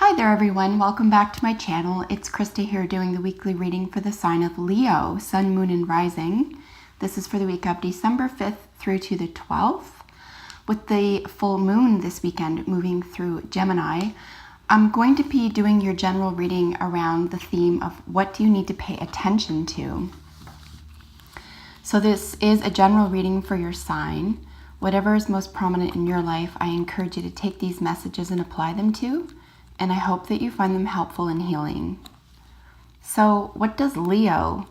Hi there everyone, welcome back to my channel. It's Krista here doing the weekly reading for the sign of Leo, Sun, Moon, and Rising. This is for the week of December 5th through to the 12th. With the full moon this weekend moving through Gemini, I'm going to be doing your general reading around the theme of what do you need to pay attention to. So this is a general reading for your sign. Whatever is most prominent in your life, I encourage you to take these messages and apply them to. And I hope that you find them helpful and healing. So what does Leo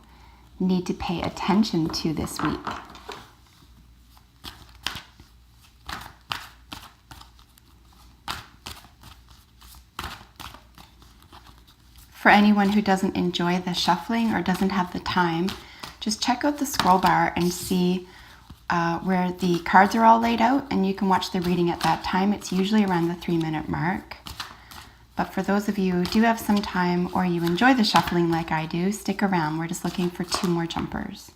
need to pay attention to this week? For anyone who doesn't enjoy the shuffling or doesn't have the time, just check out the scroll bar and see where the cards are all laid out, and you can watch the reading at that time. It's usually around the 3-minute mark. But for those of you who do have some time or you enjoy the shuffling like I do, stick around. We're just looking for 2 more jumpers.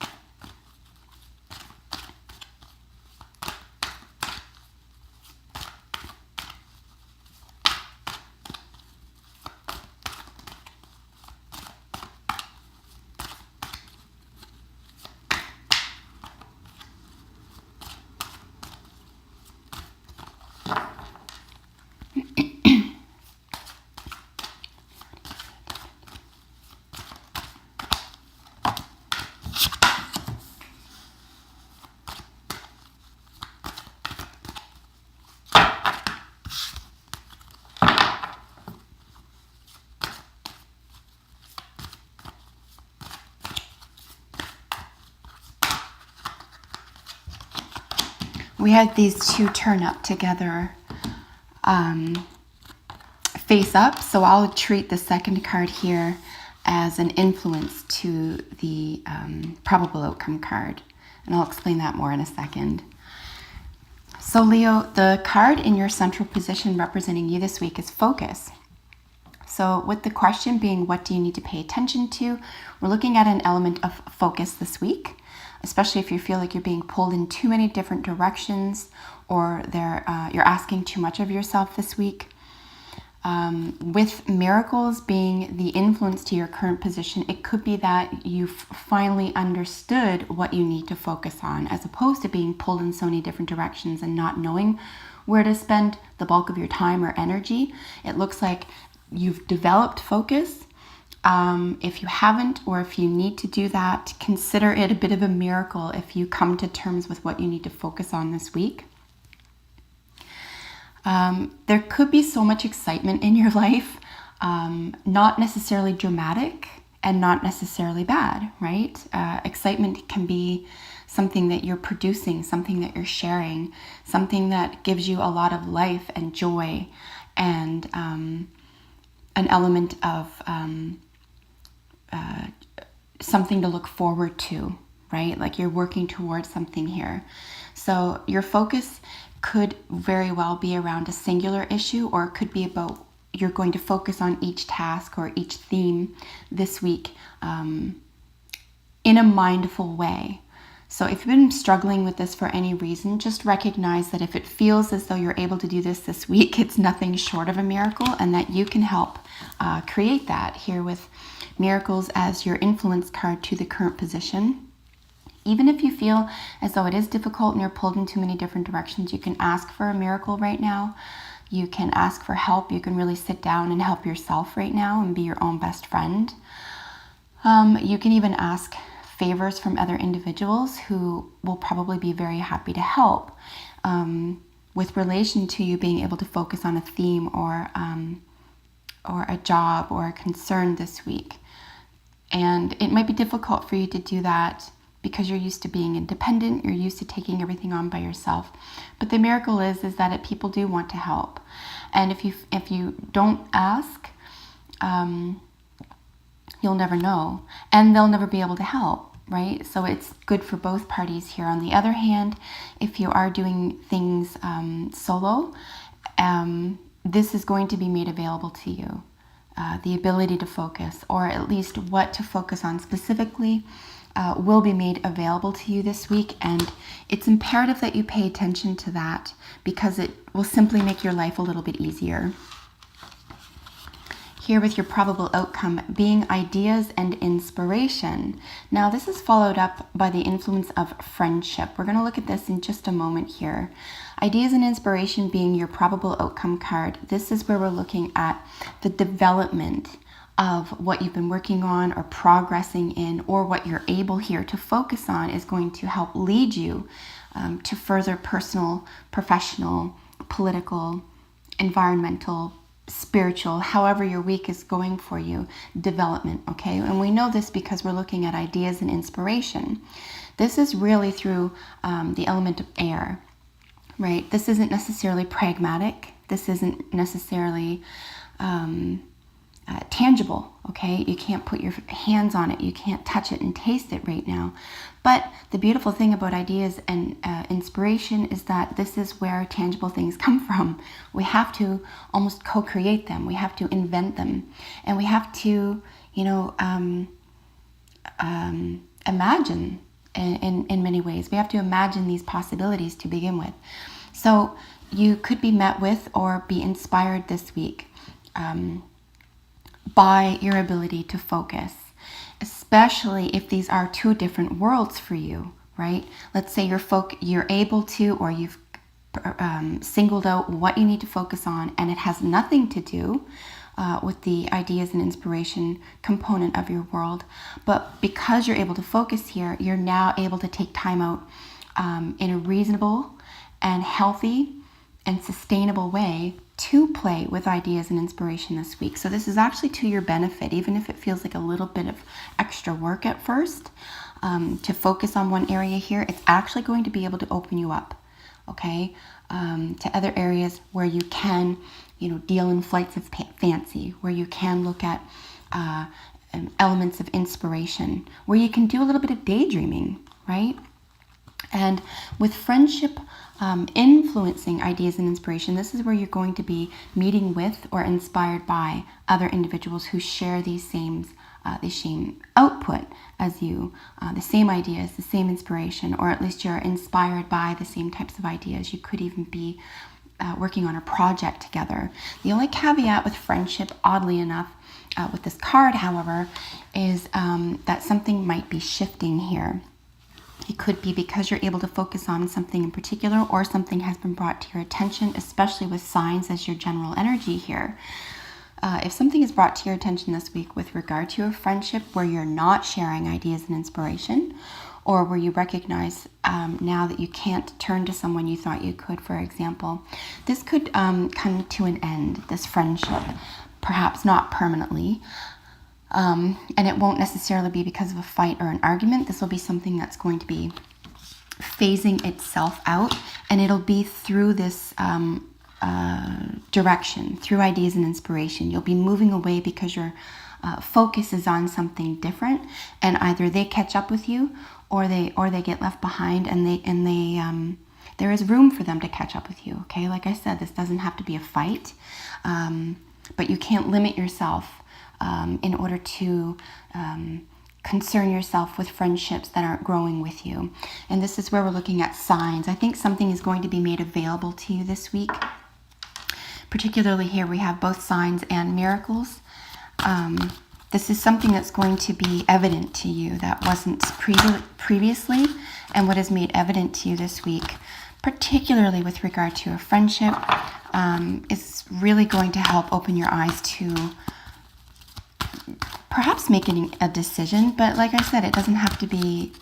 We had these 2 turn up together face up, so I'll treat the second card here as an influence to the probable outcome card, and I'll explain that more in a second. So Leo, the card in your central position representing you this week is focus. So with the question being what do you need to pay attention to, we're looking at an element of focus this week, especially if you feel like you're being pulled in too many different directions or you're asking too much of yourself this week. With miracles being the influence to your current position, it could be that you've finally understood what you need to focus on, as opposed to being pulled in so many different directions and not knowing where to spend the bulk of your time or energy. It looks like you've developed focus. If you haven't, or if you need to do that, consider it a bit of a miracle if you come to terms with what you need to focus on this week. There could be so much excitement in your life, not necessarily dramatic and not necessarily bad, right? Excitement can be something that you're producing, something that you're sharing, something that gives you a lot of life and joy and an element of something to look forward to, right? Like you're working towards something here. So your focus could very well be around a singular issue, or it could be about you're going to focus on each task or each theme this week in a mindful way. So if you've been struggling with this for any reason, just recognize that if it feels as though you're able to do this week, it's nothing short of a miracle, and that you can help create that here with miracles as your influence card to the current position. Even if you feel as though it is difficult and you're pulled in too many different directions, you can ask for a miracle right now. You can ask for help. You can really sit down and help yourself right now and be your own best friend. You can even ask favors from other individuals who will probably be very happy to help with relation to you being able to focus on a theme or a job or a concern this week. And it might be difficult for you to do that because you're used to being independent, you're used to taking everything on by yourself. But the miracle is that people do want to help. And if you don't ask, you'll never know, and they'll never be able to help, right? So it's good for both parties here. On the other hand, if you are doing things solo, this is going to be made available to you. The ability to focus, or at least what to focus on specifically, will be made available to you this week, and it's imperative that you pay attention to that because it will simply make your life a little bit easier. here with your probable outcome being ideas and inspiration. Now this is followed up by the influence of friendship. We're going to look at this in just a moment here. Ideas and inspiration being your probable outcome card. This is where we're looking at the development of what you've been working on or progressing in, or what you're able here to focus on is going to help lead you to further personal, professional, political, environmental, spiritual, however your week is going for you, development, okay? And we know this because we're looking at ideas and inspiration. This is really through the element of air, right? This isn't necessarily pragmatic. This isn't necessarily tangible, okay? You can't put your hands on it. You can't touch it and taste it right now. But the beautiful thing about ideas and inspiration is that this is where tangible things come from. We have to almost co-create them. We have to invent them. And we have to, imagine in many ways. We have to imagine these possibilities to begin with. So you could be met with or be inspired this week by your ability to focus, especially if these are two different worlds for you, right? Let's say you're able to, or you've singled out what you need to focus on, and it has nothing to do with the ideas and inspiration component of your world. But because you're able to focus here, you're now able to take time out in a reasonable and healthy and sustainable way to play with ideas and inspiration this week. So this is actually to your benefit, even if it feels like a little bit of extra work at first. To focus on one area here, it's actually going to be able to open you up, okay, to other areas where you can, deal in flights of fancy, where you can look at elements of inspiration, where you can do a little bit of daydreaming, right? And with friendship influencing ideas and inspiration, this is where you're going to be meeting with or inspired by other individuals who share the same output as you, the same ideas, the same inspiration, or at least you're inspired by the same types of ideas. You could even be working on a project together. The only caveat with friendship, oddly enough, with this card, however, is that something might be shifting here. It could be because you're able to focus on something in particular, or something has been brought to your attention, especially with signs as your general energy here. If something is brought to your attention this week with regard to a friendship where you're not sharing ideas and inspiration, or where you recognize now that you can't turn to someone you thought you could, for example, this could come to an end, this friendship, perhaps not permanently. And it won't necessarily be because of a fight or an argument. This will be something that's going to be phasing itself out, and it'll be through this direction, through ideas and inspiration. You'll be moving away because your focus is on something different, and either they catch up with you, or they get left behind, and there is room for them to catch up with you. Okay, like I said, this doesn't have to be a fight, but you can't limit yourself in order to concern yourself with friendships that aren't growing with you. And this is where we're looking at signs. I think something is going to be made available to you this week. Particularly here we have both signs and miracles. This is something that's going to be evident to you that wasn't previously, and what is made evident to you this week, particularly with regard to a friendship, is really going to help open your eyes to perhaps making a decision. But like I said, it doesn't have to be,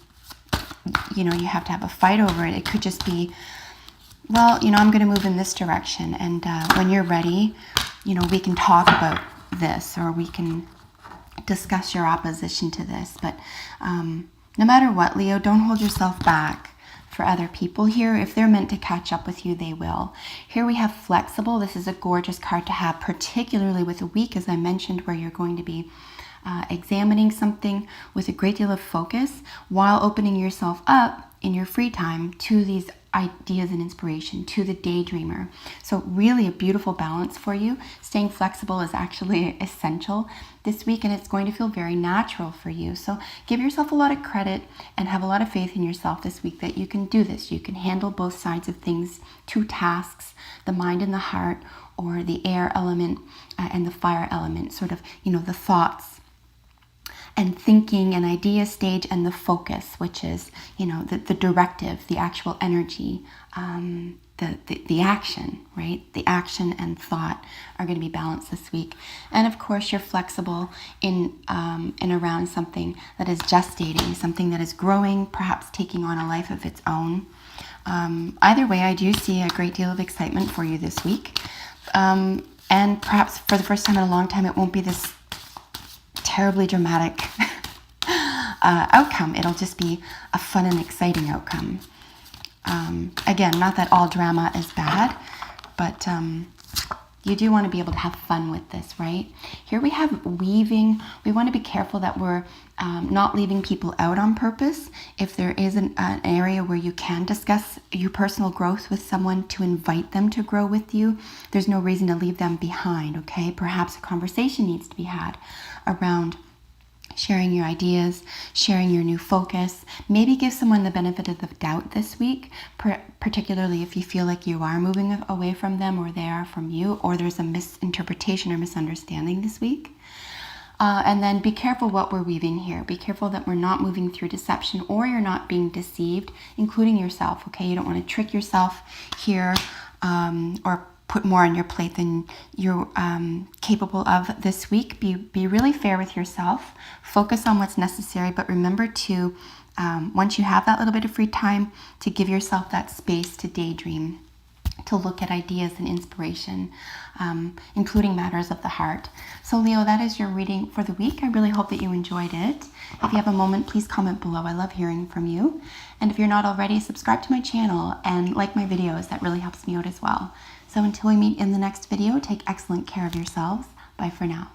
you have to have a fight over it. It could just be, well, I'm going to move in this direction, and when you're ready, we can talk about this, or we can discuss your opposition to this. But no matter what, Leo, don't hold yourself back for other people here. If they're meant to catch up with you, they will. Here we have flexible. This is a gorgeous card to have, particularly with a week, as I mentioned, where you're going to be examining something with a great deal of focus, while opening yourself up in your free time to these ideas and inspiration, to the daydreamer. So really a beautiful balance for you. Staying flexible is actually essential this week, and it's going to feel very natural for you. So give yourself a lot of credit and have a lot of faith in yourself this week that you can do this. You can handle both sides of things, two tasks, the mind and the heart, or the air element and the fire element, sort of, the thoughts and thinking and idea stage, and the focus, which is, the directive, the actual energy, the action, right? The action and thought are going to be balanced this week. And of course, you're flexible in around something that is gestating, something that is growing, perhaps taking on a life of its own. Either way, I do see a great deal of excitement for you this week. And perhaps for the first time in a long time, it won't be this terribly dramatic outcome. It'll just be a fun and exciting outcome. Again, not that all drama is bad, but you do want to be able to have fun with this, right? Here we have weaving. We want to be careful that we're not leaving people out on purpose. If there is an area where you can discuss your personal growth with someone to invite them to grow with you, there's no reason to leave them behind, okay? Perhaps a conversation needs to be had around sharing your ideas, sharing your new focus. Maybe give someone the benefit of the doubt this week, particularly if you feel like you are moving away from them or they are from you, or there's a misinterpretation or misunderstanding this week. And then be careful what we're weaving here. Be careful that we're not moving through deception, or you're not being deceived, including yourself, okay? You don't want to trick yourself here or put more on your plate than you're capable of this week. Be really fair with yourself. Focus on what's necessary, but remember to, once you have that little bit of free time, to give yourself that space to daydream, to look at ideas and inspiration, including matters of the heart. So Leo, that is your reading for the week. I really hope that you enjoyed it. If you have a moment, please comment below. I love hearing from you. And if you're not already, subscribe to my channel and like my videos. That really helps me out as well. So until we meet in the next video, take excellent care of yourselves. Bye for now.